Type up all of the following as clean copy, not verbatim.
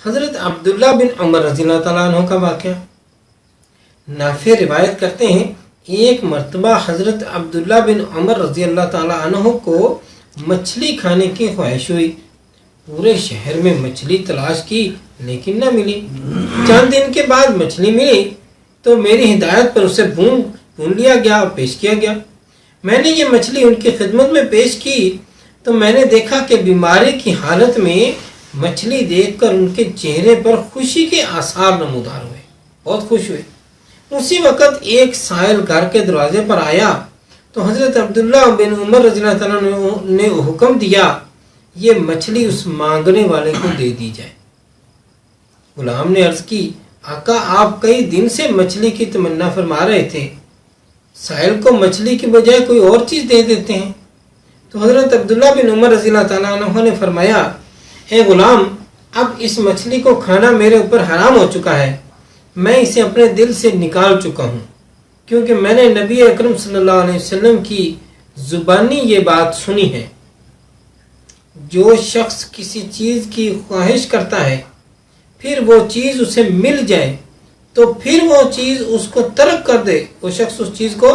حضرت عبداللہ بن عمر رضی اللہ تعالیٰ عنہ کا واقعہ۔ نافع روایت کرتے ہیں ایک مرتبہ حضرت عبداللہ بن عمر رضی اللہ تعالیٰ عنہ کو مچھلی کھانے کی خواہش ہوئی۔ پورے شہر میں مچھلی تلاش کی لیکن نہ ملی۔ چند دن کے بعد مچھلی ملی تو میری ہدایت پر اسے بھون لیا گیا اور پیش کیا گیا۔ میں نے یہ مچھلی ان کی خدمت میں پیش کی تو میں نے دیکھا کہ بیماری کی حالت میں مچھلی دیکھ کر ان کے چہرے پر خوشی کے آثار نمودار ہوئے، بہت خوش ہوئے۔ اسی وقت ایک سائل گھر کے دروازے پر آیا تو حضرت عبداللہ بن عمر رضی اللہ تعالیٰ نے حکم دیا یہ مچھلی اس مانگنے والے کو دے دی جائے۔ غلام نے عرض کی آقا آپ کئی دن سے مچھلی کی تمنا فرما رہے تھے، سائل کو مچھلی کی بجائے کوئی اور چیز دے دیتے ہیں۔ تو حضرت عبداللہ بن عمر رضی اللہ تعالیٰ عنہ نے فرمایا اے غلام اب اس مچھلی کو کھانا میرے اوپر حرام ہو چکا ہے، میں اسے اپنے دل سے نکال چکا ہوں، کیونکہ میں نے نبی اکرم صلی اللہ علیہ وسلم کی زبانی یہ بات سنی ہے، جو شخص کسی چیز کی خواہش کرتا ہے پھر وہ چیز اسے مل جائے تو پھر وہ چیز اس کو ترک کر دے، وہ شخص اس چیز کو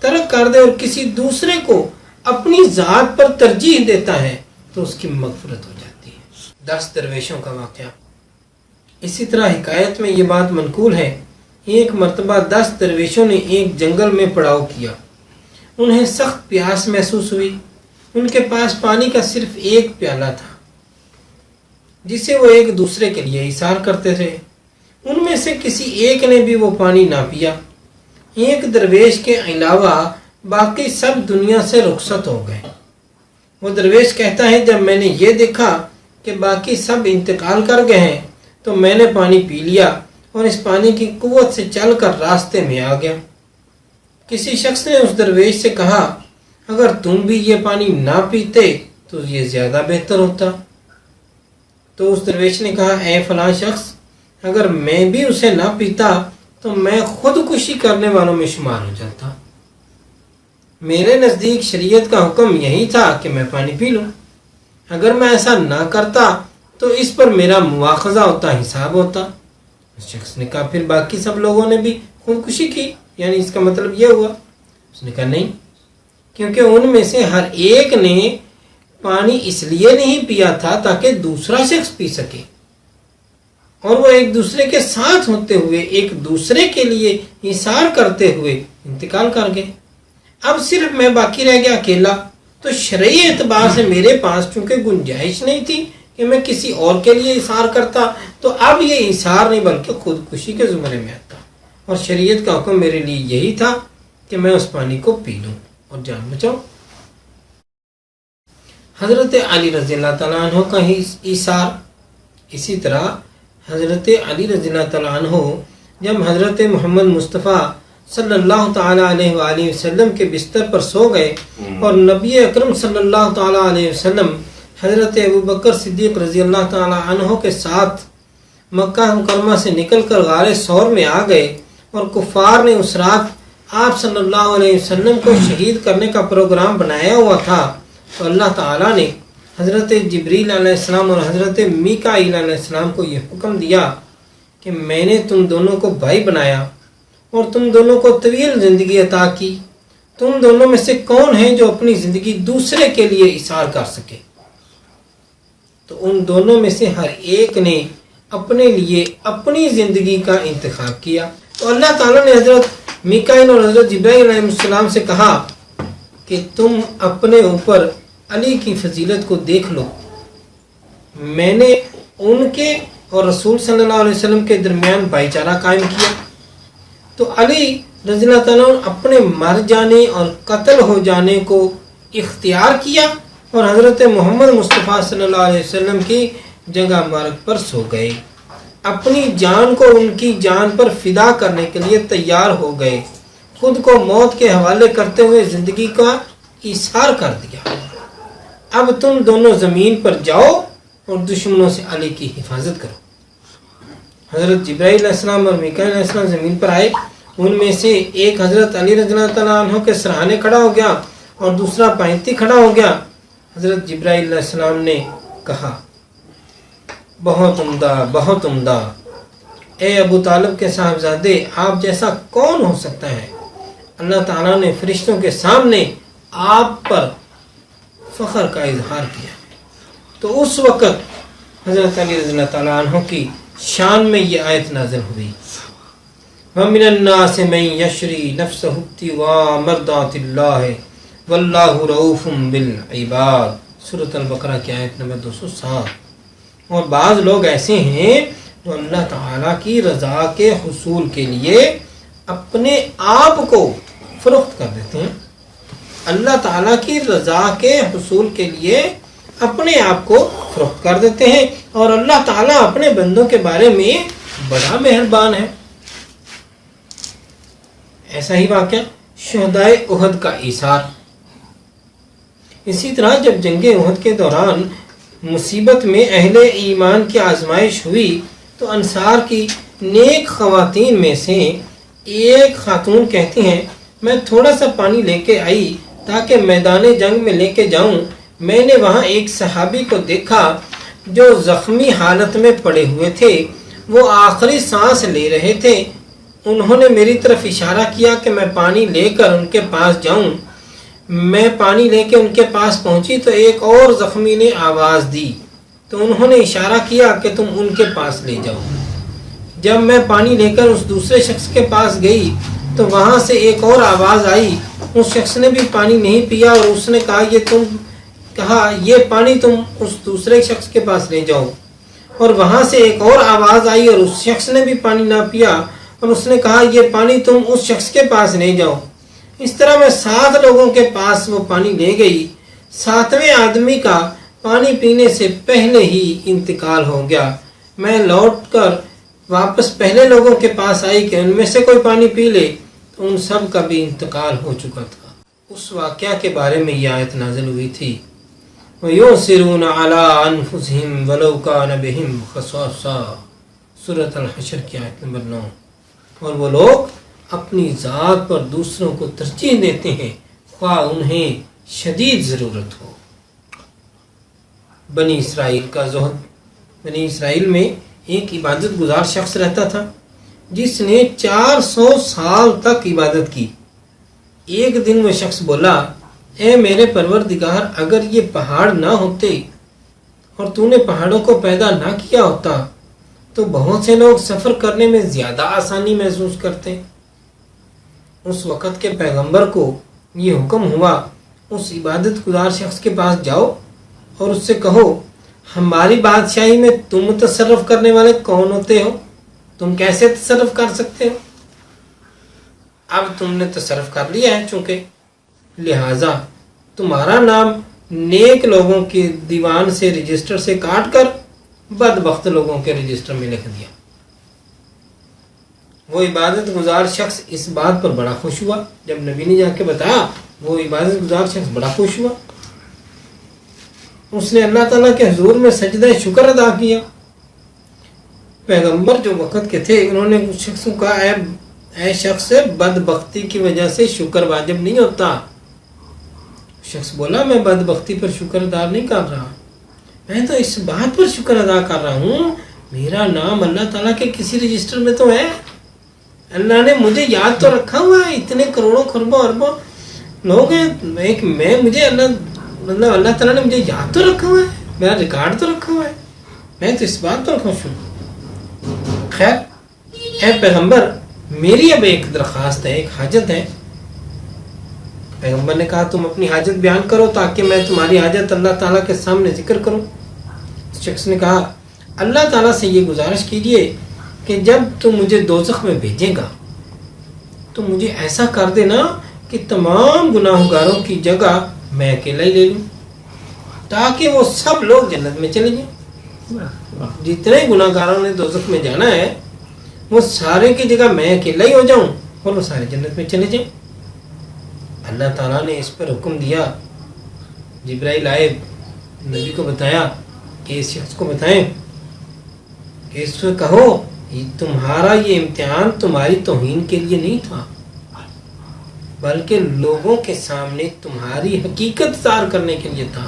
ترک کر دے اور کسی دوسرے کو اپنی ذات پر ترجیح دیتا ہے تو اس کی مغفرت ہو جاتی ہے۔ 10 درویشوں کا واقعہ۔ اسی طرح حکایت میں یہ بات منقول ہے، ایک مرتبہ 10 درویشوں نے ایک جنگل میں پڑاؤ کیا، انہیں سخت پیاس محسوس ہوئی، ان کے پاس پانی کا صرف ایک پیالہ تھا جسے وہ ایک دوسرے کے لیے ایثار کرتے تھے۔ ان میں سے کسی ایک نے بھی وہ پانی نہ پیا۔ ایک درویش کے علاوہ باقی سب دنیا سے رخصت ہو گئے۔ وہ درویش کہتا ہے جب میں نے یہ دیکھا کہ باقی سب انتقال کر گئے ہیں تو میں نے پانی پی لیا اور اس پانی کی قوت سے چل کر راستے میں آ گیا۔ کسی شخص نے اس درویش سے کہا اگر تم بھی یہ پانی نہ پیتے تو یہ زیادہ بہتر ہوتا۔ تو اس درویش نے کہا اے فلاں شخص اگر میں بھی اسے نہ پیتا تو میں خودکشی کرنے والوں میں شمار ہو جاتا۔ میرے نزدیک شریعت کا حکم یہی تھا کہ میں پانی پی لوں، اگر میں ایسا نہ کرتا تو اس پر میرا مواخذہ ہوتا، حساب ہوتا۔ اس شخص نے کہا پھر باقی سب لوگوں نے بھی خودکشی کی، یعنی اس کا مطلب یہ ہوا؟ اس نے کہا نہیں، کیونکہ ان میں سے ہر ایک نے پانی اس لیے نہیں پیا تھا تاکہ دوسرا شخص پی سکے، اور وہ ایک دوسرے کے ساتھ ہوتے ہوئے ایک دوسرے کے لیے ایثار کرتے ہوئے انتقال کر گئے۔ اب صرف میں باقی رہ گیا اکیلا، تو شرعی اعتبار سے میرے پاس چونکہ گنجائش نہیں تھی کہ میں کسی اور کے لیے ایثار کرتا، تو اب یہ ایثار نہیں بلکہ خودکشی کے زمرے میں آتا، اور شریعت کا حکم میرے لیے یہی تھا کہ میں اس پانی کو پی لوں اور جان بچاؤں۔ حضرت علی رضی اللہ تعالیٰ عنہ کا ایثار۔ اسی طرح حضرت علی رضی اللہ تعالیٰ عنہ جب حضرت محمد مصطفیٰ صلی اللہ تعالیٰ علیہ وآلہ وسلم کے بستر پر سو گئے اور نبی اکرم صلی اللہ تعالیٰ علیہ وسلم حضرت ابوبکر صدیق رضی اللہ تعالیٰ عنہ کے ساتھ مکہ مکرمہ سے نکل کر غار ثور میں آ گئے اور کفار نے اس رات آپ صلی اللہ علیہ وسلم کو شہید کرنے کا پروگرام بنایا ہوا تھا، تو اللہ تعالیٰ نے حضرت جبریل علیہ السلام اور حضرت میکائیل علیہ السلام کو یہ حکم دیا کہ میں نے تم دونوں کو بھائی بنایا اور تم دونوں کو طویل زندگی عطا کی، تم دونوں میں سے کون ہے جو اپنی زندگی دوسرے کے لیے ایثار کر سکے؟ تو ان دونوں میں سے ہر ایک نے اپنے لیے اپنی زندگی کا انتخاب کیا۔ تو اللہ تعالیٰ نے حضرت میکائیل اور حضرت جبرائیل علیہ السلام سے کہا کہ تم اپنے اوپر علی کی فضیلت کو دیکھ لو، میں نے ان کے اور رسول صلی اللہ علیہ وسلم کے درمیان بھائی چارہ قائم کیا۔ تو علی رضی اللہ تعالیٰ اپنے مر جانے اور قتل ہو جانے کو اختیار کیا اور حضرت محمد مصطفیٰ صلی اللہ علیہ وسلم کی جگہ مبارک پر سو گئے، اپنی جان کو ان کی جان پر فدا کرنے کے لیے تیار ہو گئے، خود کو موت کے حوالے کرتے ہوئے زندگی کا ایثار کر دیا۔ اب تم دونوں زمین پر جاؤ اور دشمنوں سے علی کی حفاظت کرو۔ حضرت جبرائیل علیہ السلام اور میکائیل علیہ السلام زمین پر آئے، ان میں سے ایک حضرت علی رضی اللہ تعالیٰ عنہ کے سرہانے کھڑا ہو گیا اور دوسرا پائنتی کھڑا ہو گیا۔ حضرت جبرائیل علیہ السلام نے کہا بہت عمدہ، بہت عمدہ۔ اے ابو طالب کے صاحبزادے، آپ جیسا کون ہو سکتا ہے؟ اللہ تعالیٰ نے فرشتوں کے سامنے آپ پر فخر کا اظہار کیا۔ تو اس وقت حضرت علی رضی اللہ تعالیٰ عنہ کی شان میں یہ آیت نازل ہوئی، وَمِنَ النَّاسِ مَن يَشْرِي نَفْسَهُ ابْتِغَاءَ مَرْضَاتِ اللَّهِ وَاللَّهُ رَءُوفٌ بِالْعِبَادِ، سورۃ البقرہ کی آیت نمبر 207۔ اور بعض لوگ ایسے ہیں جو اللہ تعالیٰ کی رضا کے حصول کے لیے اپنے آپ کو فروخت کر دیتے ہیں۔ اللہ تعالیٰ کی رضا کے حصول کے لیے اپنے آپ کو فروخت کر دیتے ہیں، اور اللہ تعالیٰ اپنے بندوں کے بارے میں بڑا مہربان ہے۔ ایسا ہی واقعہ شہدائے احد کا ایثار۔ اسی طرح جب جنگ احد کے دوران مصیبت میں اہل ایمان کی آزمائش ہوئی تو انصار کی نیک خواتین میں سے ایک خاتون کہتی ہیں، میں تھوڑا سا پانی لے کے آئی تاکہ میدان جنگ میں لے کے جاؤں۔ میں نے وہاں ایک صحابی کو دیکھا جو زخمی حالت میں پڑے ہوئے تھے، وہ آخری سانس لے رہے تھے۔ انہوں نے میری طرف اشارہ کیا کہ میں پانی لے کر ان کے پاس جاؤں۔ میں پانی لے کے ان کے پاس پہنچی تو ایک اور زخمی نے آواز دی تو انہوں نے اشارہ کیا کہ تم ان کے پاس لے جاؤ۔ جب میں پانی لے کر اس دوسرے شخص کے پاس گئی تو وہاں سے ایک اور آواز آئی، اس شخص نے بھی پانی نہیں پیا اور اس نے کہا یہ پانی تم اس دوسرے شخص کے پاس لے جاؤ۔ اور وہاں سے ایک اور آواز آئی اور اس شخص نے بھی پانی نہ پیا اور اس نے کہا یہ پانی تم اس شخص کے پاس لے جاؤ۔ اس طرح میں 7 لوگوں کے پاس وہ پانی لے گئی۔ 7ویں آدمی کا پانی پینے سے پہلے ہی انتقال ہو گیا۔ میں لوٹ کر واپس پہلے لوگوں کے پاس آئی کہ ان میں سے کوئی پانی پی لے، تو ان سب کا بھی انتقال ہو چکا تھا۔ اس واقعہ کے بارے میں یہ آیت نازل ہوئی تھی، وَيُؤْثِرُونَ عَلَىٰ أَنفُسِهِمْ وَلَوْ كَانَ بِهِمْ خَصَاصَةٌ، سورۃ الحشر کی آیت نمبر 9۔ اور وہ لوگ اپنی ذات پر دوسروں کو ترجیح دیتے ہیں خواہ انہیں شدید ضرورت ہو۔ بنی اسرائیل کا زہد۔ بنی اسرائیل میں ایک عبادت گزار شخص رہتا تھا جس نے 400 سال تک عبادت کی۔ ایک دن وہ شخص بولا، اے میرے پروردگار، اگر یہ پہاڑ نہ ہوتے اور تو نے پہاڑوں کو پیدا نہ کیا ہوتا تو بہت سے لوگ سفر کرنے میں زیادہ آسانی محسوس کرتے۔ اس وقت کے پیغمبر کو یہ حکم ہوا، اس عبادت گزار شخص کے پاس جاؤ اور اس سے کہو، ہماری بادشاہی میں تم تصرف کرنے والے کون ہوتے ہو؟ تم کیسے تصرف کر سکتے ہو؟ اب تم نے تصرف کر لیا ہے، چونکہ لہٰذا تمہارا نام نیک لوگوں کے دیوان سے رجسٹر سے کاٹ کر بدبخت لوگوں کے رجسٹر میں لکھ دیا۔ وہ عبادت گزار شخص اس بات پر بڑا خوش ہوا۔ جب نبی نے جا کے بتایا، وہ عبادت گزار شخص بڑا خوش ہوا۔ اس نے اللہ تعالیٰ کے حضور میں سجدہ شکر ادا کیا۔ پیغمبر جو وقت کے تھے انہوں نے اس شخص کو کہا، اے شخص، بدبختی کی وجہ سے شکر واجب نہیں ہوتا۔ شخص بولا، میں بدبختی پر شکر ادا نہیں کر رہا، میں تو اس بات پر شکر ادا کر رہا ہوں میرا نام اللہ تعالیٰ کے کسی رجسٹر میں تو ہے، اللہ نے مجھے یاد تو رکھا ہوا ہے۔ اتنے کروڑوں خربوں اربوں لوگ ہیں، مجھے اللہ تعالیٰ نے مجھے یاد تو رکھا ہوا ہے، میرا ریکارڈ تو رکھا ہوا ہے، میں تو اس بات پر خوش ہوں۔ خیر، اے پیغمبر، میری اب ایک درخواست ہے، ایک حاجت ہے۔ پیغمبر نے کہا، تم اپنی حاجت بیان کرو تاکہ میں تمہاری حاجت اللہ تعالیٰ کے سامنے ذکر کروں۔ اس شخص نے کہا، اللہ تعالیٰ سے یہ گزارش کیجیے کہ جب تم مجھے دوزخ میں بھیجے گا تو مجھے ایسا کر دینا کہ تمام گناہ گاروں کی جگہ میں اکیلا ہی لے لوں، تاکہ وہ سب لوگ جنت میں چلے جائیں۔ جتنے گناہ گاروں نے دوزخ میں جانا ہے وہ سارے کی جگہ میں اکیلا ہی ہو جاؤں اور وہ سارے جنت میں چلے جائیں۔ اللہ تعالیٰ نے اس پر حکم دیا، جبرائیل آئے، نبی کو بتایا کہ اس شخص کو بتائیں کہ اس سے کہو، تمہارا یہ امتحان تمہاری توہین کے لیے نہیں تھا، بلکہ لوگوں کے سامنے تمہاری حقیقت ظاہر کرنے کے لیے تھا۔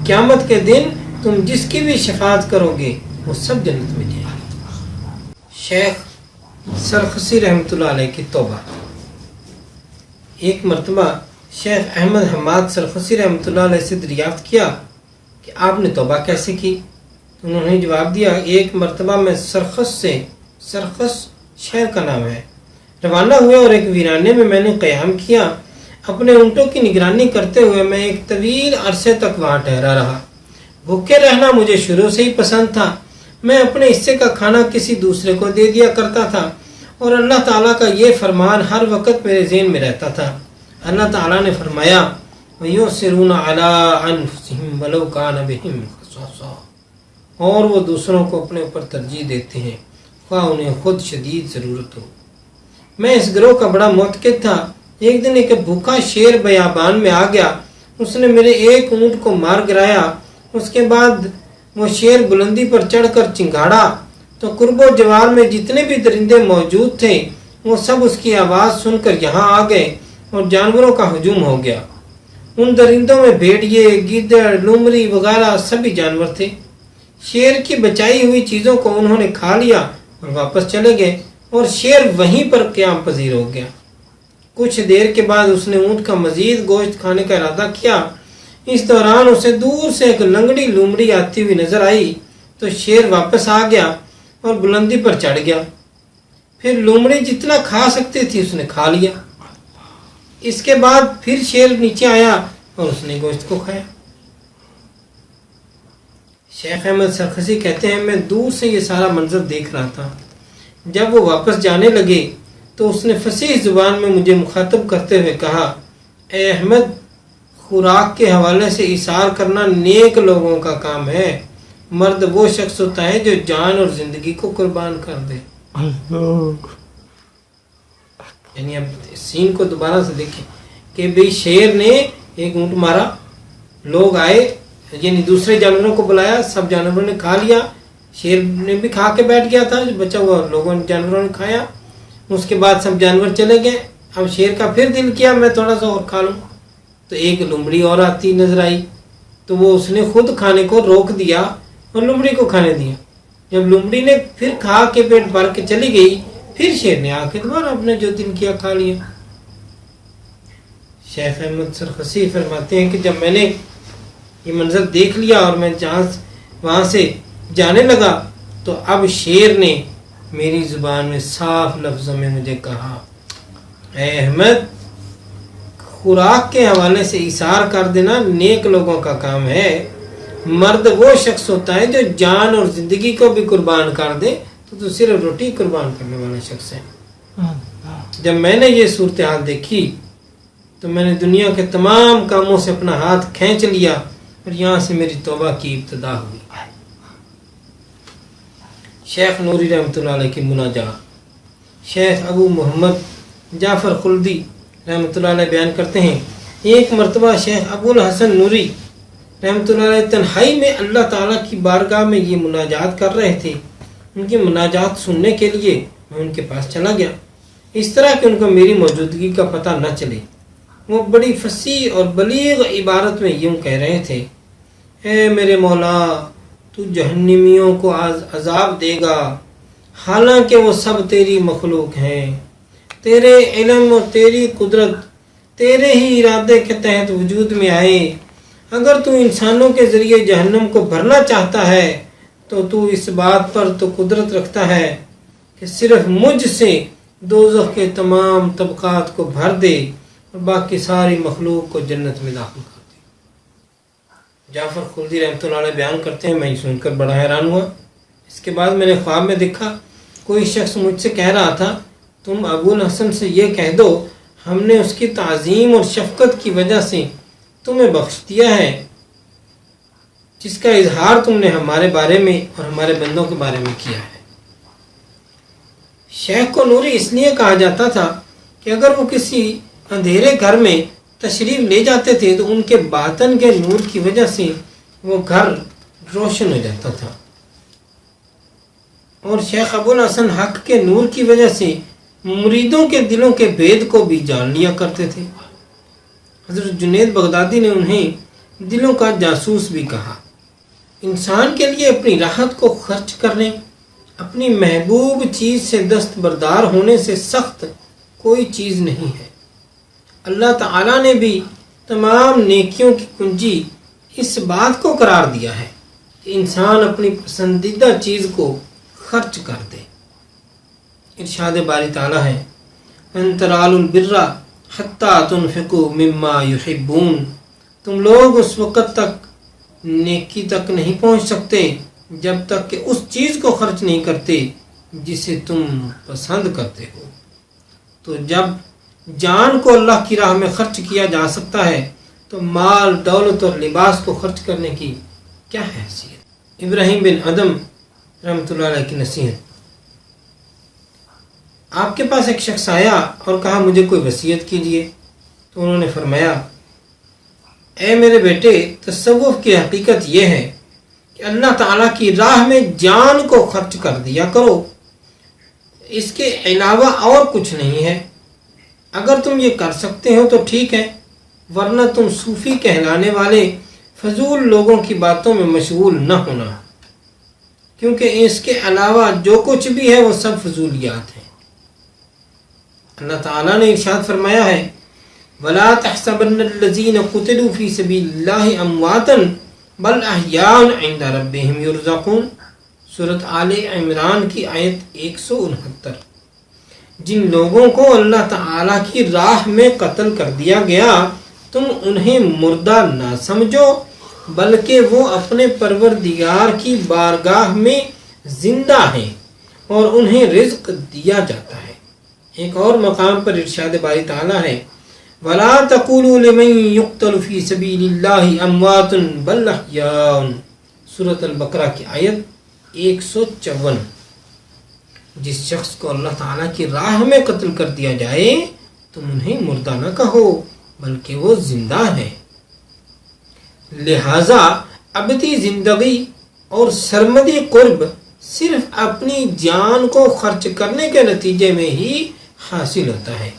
قیامت کے دن تم جس کی بھی شفاعت کرو گے وہ سب جنت میں جائیں گے۔ شیخ سرخسی رحمۃ اللہ علیہ کی توبہ۔ ایک مرتبہ شیخ احمد حماد سرخسی رحمۃ اللہ علیہ سے دریافت کیا کہ آپ نے توبہ کیسے کی؟ انہوں نے جواب دیا، ایک مرتبہ میں سرخس شہر کا نام ہے، روانہ ہوا اور ایک ویرانے میں نے قیام کیا۔ اپنے اونٹوں کی نگرانی کرتے ہوئے میں ایک طویل عرصے تک وہاں ٹھہرا رہا۔ بھوکے رہنا مجھے شروع سے ہی پسند تھا۔ میں اپنے حصے کا کھانا کسی دوسرے کو دے دیا کرتا تھا اور اللہ تعالیٰ کا یہ فرمان ہر وقت میرے ذہن میں رہتا تھا۔ اللہ تعالیٰ نے فرمایا، وَيُؤْثِرُونَ عَلَىٰ أَنفُسِهِمْ وَلَوْ كَانَ بِهِمْ خَصَاصَةٌ، اور وہ دوسروں کو اپنے اوپر ترجیح دیتے ہیں خواہ انہیں خود شدید ضرورت ہو۔ میں اس گروہ کا بڑا معتقد تھا۔ ایک دن ایک بھوکا شیر بیابان میں آ گیا، اس نے میرے ایک اونٹ کو مار گرایا۔ اس کے بعد وہ شیر بلندی پر چڑھ کر چنگاڑا تو قرب و جوار میں جتنے بھی درندے موجود تھے وہ سب اس کی آواز سن کر یہاں آ گئے اور جانوروں کا ہجوم ہو گیا۔ ان درندوں میں بھیڑیے، گیدڑ، لومڑی وغیرہ سبھی جانور تھے۔ شیر کی بچائی ہوئی چیزوں کو انہوں نے کھا لیا اور واپس چلے گئے اور شیر وہیں پر قیام پذیر ہو گیا۔ کچھ دیر کے بعد اس نے اونٹ کا مزید گوشت کھانے کا ارادہ کیا۔ اس دوران اسے دور سے ایک لنگڑی لومڑی آتی ہوئی نظر آئی تو شیر واپس آ گیا اور بلندی پر چڑھ گیا۔ پھر لومڑی جتنا کھا سکتی تھی اس نے کھا لیا۔ اس کے بعد پھر شیر نیچے آیا اور اس نے گوشت کو کھایا۔ شیخ احمد سرخسی کہتے ہیں، میں دور سے یہ سارا منظر دیکھ رہا تھا۔ جب وہ واپس جانے لگے تو اس نے فصیح زبان میں مجھے مخاطب کرتے ہوئے کہا، اے احمد، خوراک کے حوالے سے ایثار کرنا نیک لوگوں کا کام ہے۔ مرد وہ شخص ہوتا ہے جو جان اور زندگی کو قربان کر دے۔ یعنی اب سین کو دوبارہ سے دیکھیں کہ بھئی شیر نے ایک اونٹ مارا، لوگ آئے، یعنی دوسرے جانوروں کو بلایا، سب جانوروں نے کھا لیا، شیر نے بھی کھا کے بیٹھ گیا تھا، جو بچا ہوا جانوروں نے کھایا۔ اس کے بعد سب جانور چلے گئے۔ اب شیر کا پھر دل کیا میں تھوڑا سا اور کھا لوں، تو ایک لومڑی اور آتی نظر آئی تو وہ اس نے خود کھانے کو روک دیا اور لومڑی کو کھانے دیا۔ جب لومڑی نے پھر کھا کے پیٹ بھر کے چلی گئی، پھر شیر نے آ کے دوبارہ اپنے جو دل کیا کھا لیا۔ شیخ احمد سرخسی فرماتے ہیں کہ جب میں نے یہ منظر دیکھ لیا اور میں وہاں سے جانے لگا تو اب شیر نے میری زبان میں صاف لفظوں میں مجھے کہا، اے احمد، خوراک کے حوالے سے ایثار کر دینا نیک لوگوں کا کام ہے۔ مرد وہ شخص ہوتا ہے جو جان اور زندگی کو بھی قربان کر دے، تو صرف روٹی قربان کرنے والا شخص ہے۔ جب میں نے یہ صورتحال دیکھی تو میں نے دنیا کے تمام کاموں سے اپنا ہاتھ کھینچ لیا اور یہاں سے میری توبہ کی ابتدا ہوئی۔ شیخ نوری رحمۃ اللہ علیہ کی مناجات۔ شیخ ابو محمد جعفر خلدی رحمۃ اللہ علیہ بیان کرتے ہیں، ایک مرتبہ شیخ ابو الحسن نوری رحمۃ اللہ علیہ تنہائی میں اللہ تعالیٰ کی بارگاہ میں یہ مناجات کر رہے تھے۔ ان کی مناجات سننے کے لیے میں ان کے پاس چلا گیا، اس طرح کہ ان کو میری موجودگی کا پتہ نہ چلے۔ وہ بڑی فصیح اور بلیغ عبارت میں یوں کہہ رہے تھے، اے میرے مولا، تو جہنمیوں کو عذاب دے گا، حالانکہ وہ سب تیری مخلوق ہیں۔ تیرے علم اور تیری قدرت تیرے ہی ارادے کے تحت وجود میں آئے۔ اگر تو انسانوں کے ذریعے جہنم کو بھرنا چاہتا ہے تو اس بات پر تو قدرت رکھتا ہے کہ صرف مجھ سے دوزخ کے تمام طبقات کو بھر دے اور باقی ساری مخلوق کو جنت میں داخل کر دے۔ جعفر خلدی رحمۃ اللہ علیہ بیان کرتے ہیں، میں یہ سن کر بڑا حیران ہوا۔ اس کے بعد میں نے خواب میں دیکھا کوئی شخص مجھ سے کہہ رہا تھا، تم ابو الحسن سے یہ کہہ دو ہم نے اس کی تعظیم اور شفقت کی وجہ سے تمہیں بخش دیا ہے، جس کا اظہار تم نے ہمارے بارے میں اور ہمارے بندوں کے بارے میں کیا ہے۔ شیخ کو نوری اس لیے کہا جاتا تھا کہ اگر وہ کسی اندھیرے گھر میں تشریف لے جاتے تھے تو ان کے باطن کے نور کی وجہ سے وہ گھر روشن ہو جاتا تھا، اور شیخ ابو الحسن حق کے نور کی وجہ سے مریدوں کے دلوں کے بھید کو بھی جان لیا کرتے تھے۔ حضرت جنید بغدادی نے انہیں دلوں کا جاسوس بھی کہا۔ انسان کے لیے اپنی راحت کو خرچ کرنے، اپنی محبوب چیز سے دستبردار ہونے سے سخت کوئی چیز نہیں ہے۔ اللہ تعالیٰ نے بھی تمام نیکیوں کی کنجی اس بات کو قرار دیا ہے کہ انسان اپنی پسندیدہ چیز کو خرچ کر دے۔ ارشاد باری تعالیٰ ہے ان تنالوا البر حتی تنفقوا مما یحبون، تم لوگ اس وقت تک نیکی تک نہیں پہنچ سکتے جب تک کہ اس چیز کو خرچ نہیں کرتے جسے تم پسند کرتے ہو۔ تو جب جان کو اللہ کی راہ میں خرچ کیا جا سکتا ہے تو مال، دولت اور لباس کو خرچ کرنے کی کیا حیثیت۔ ابراہیم بن ادم رحمۃ اللہ علیہ کی نصیحت۔ آپ کے پاس ایک شخص آیا اور کہا مجھے کوئی وصیت کیجیے، تو انہوں نے فرمایا اے میرے بیٹے، تصوف کی حقیقت یہ ہے کہ اللہ تعالیٰ کی راہ میں جان کو خرچ کر دیا کرو، اس کے علاوہ اور کچھ نہیں ہے۔ اگر تم یہ کر سکتے ہو تو ٹھیک ہے، ورنہ تم صوفی کہلانے والے فضول لوگوں کی باتوں میں مشغول نہ ہونا، کیونکہ اس کے علاوہ جو کچھ بھی ہے وہ سب فضولیات ہیں۔ اللہ تعالیٰ نے ارشاد فرمایا ہے وَلَا تَحْسَبَنَّ الَّذِينَ قُتِلُوا فِي سَبِيلِ اللَّهِ أَمْوَاتًا بَلْ أَحْيَاءٌ عِندَ رَبِّهِمْ يُرْزَقُونَ، سورۃ آل عمران کی آیت 169۔ جن لوگوں کو اللہ تعالیٰ کی راہ میں قتل کر دیا گیا تم انہیں مردہ نہ سمجھو، بلکہ وہ اپنے پروردگار کی بارگاہ میں زندہ ہیں اور انہیں رزق دیا جاتا ہے۔ ایک اور مقام پر ارشاد باری تعالیٰ ہے وَلَا تَقُولُوا لِمَن يُقْتَلُ فِي سَبِيلِ اللَّهِ أَمْوَاتٌ بَلْ أَحْيَاءٌ، سورۃ البقرہ کی آیت 154۔ جس شخص کو اللہ تعالیٰ کی راہ میں قتل کر دیا جائے تم انہیں مردہ نہ کہو بلکہ وہ زندہ ہیں۔ لہذا ابدی زندگی اور سرمدی قرب صرف اپنی جان کو خرچ کرنے کے نتیجے میں ہی حاصل ہوتا ہے۔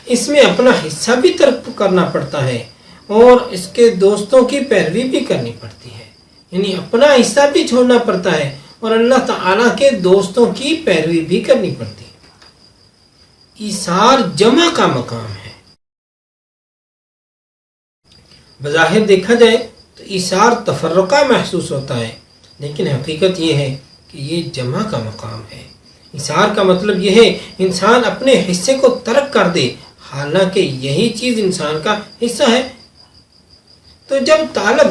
اس میں اپنا حصہ بھی ترک کرنا پڑتا ہے اور اس کے دوستوں کی پیروی بھی کرنی پڑتی ہے، یعنی اپنا حصہ بھی چھوڑنا پڑتا ہے اور اللہ تعالیٰ کے دوستوں کی پیروی بھی کرنی پڑتی ہے۔ ایثار جمع کا مقام ہے۔ بظاہر دیکھا جائے تو ایثار تفرقہ محسوس ہوتا ہے، لیکن حقیقت یہ ہے کہ یہ جمع کا مقام ہے۔ ایثار کا مطلب یہ ہے انسان اپنے حصے کو ترک کر دے، حالانکہ یہی چیز انسان کا حصہ ہے۔ تو جب طالب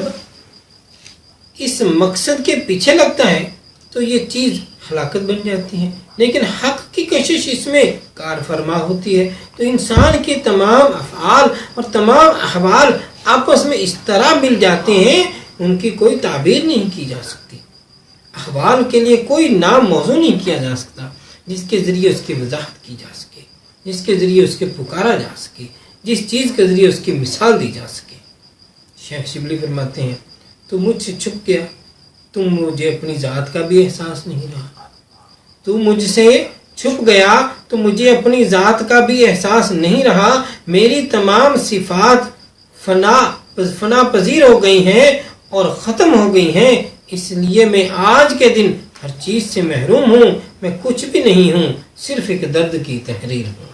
اس مقصد کے پیچھے لگتا ہے تو یہ چیز ہلاکت بن جاتی ہے، لیکن حق کی کشش اس میں کار فرما ہوتی ہے۔ تو انسان کے تمام افعال اور تمام احوال آپس میں اس طرح مل جاتے ہیں ان کی کوئی تعبیر نہیں کی جا سکتی۔ احوال کے لیے کوئی نام موضوع نہیں کیا جا سکتا جس کے ذریعے اس کی وضاحت کی جا سکے، جس کے ذریعے اس کے پکارا جا سکے، جس چیز کے ذریعے اس کی مثال دی جا سکے۔ شیخ شبلی فرماتے ہیں تو مجھ سے چھپ گیا، تم مجھے اپنی ذات کا بھی احساس نہیں رہا۔ تو مجھ سے چھپ گیا تو مجھے اپنی ذات کا بھی احساس نہیں رہا، میری تمام صفات فنا پذیر ہو گئی ہیں اور ختم ہو گئی ہیں، اس لیے میں آج کے دن ہر چیز سے محروم ہوں، میں کچھ بھی نہیں ہوں، صرف ایک درد کی تحریر ہوں۔